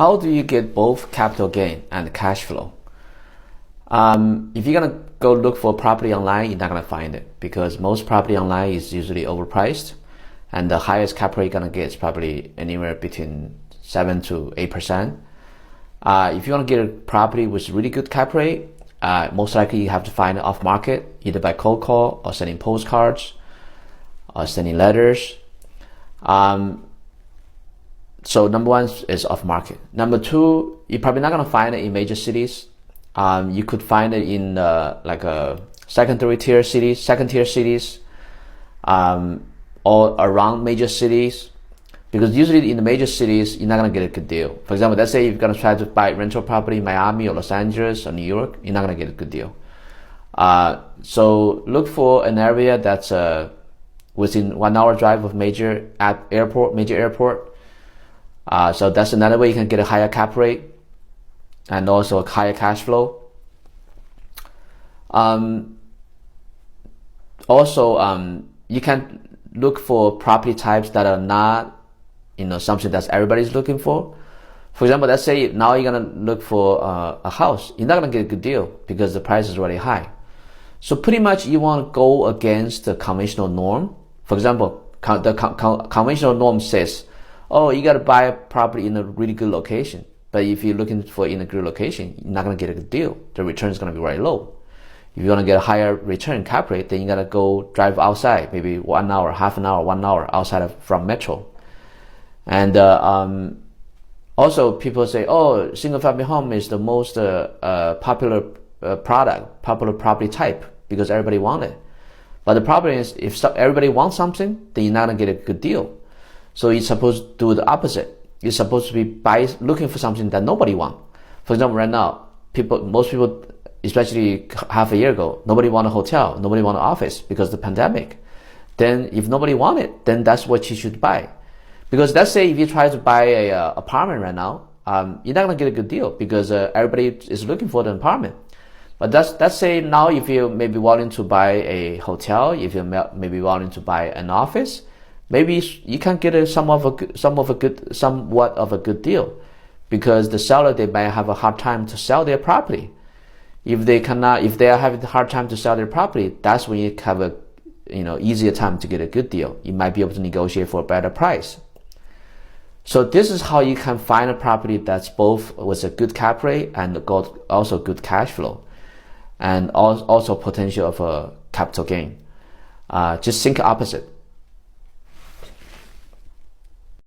How do you get both capital gain and cash flow? If you're gonna go look for property online, you're not gonna find it because most property online is usually overpriced, and the highest cap rate you're gonna get is probably anywhere between 7 to 8%. If you want to get a property with really good cap rate, most likely you have to find it off market, either by cold call or sending postcards or sending letters. So number one is off market. Number two, you're probably not gonna find it in major cities. You could find it in like a second tier cities, or around major cities, because usually in the major cities you're not gonna get a good deal. For example, let's say you're gonna try to buy rental property in Miami or Los Angeles or New York, you're not gonna get a good deal. So look for an area that's within 1 hour drive of major airport. So that's another way you can get a higher cap rate and also a higher cash flow. You can look for property types that are not, something that everybody's looking for. For example, let's say now you're gonna look for a house. You're not gonna get a good deal because the price is really high. So pretty much you want to go against the conventional norm. For example, the conventional norm says, oh, you got to buy a property in a really good location. But if you're looking for in a good location, you're not going to get a good deal. The return is going to be very low. If you want to get a higher return cap rate, then you got to go drive outside, maybe 1 hour, half an hour, 1 hour outside from metro. And also people say, oh, single family home is the most popular property type because everybody wants it. But the problem is, if everybody wants something, then you're not going to get a good deal. So you're supposed to do the opposite. You're supposed to be looking for something that nobody wants. For example, right now, most people, especially half a year ago, nobody want a hotel, nobody want an office because of the pandemic. Then if nobody want it, then that's what you should buy. Because let's say if you try to buy a apartment right now, you're not gonna get a good deal because everybody is looking for the apartment. But let's say now if you're maybe wanting to buy a hotel, if you're maybe wanting to buy an office, maybe you can get somewhat of a good deal, because the seller, they might have a hard time to sell their property. If they are having a hard time to sell their property, that's when you have a easier time to get a good deal. You might be able to negotiate for a better price. So this is how you can find a property that's both with a good cap rate and also good cash flow, and also potential of a capital gain. Just think opposite.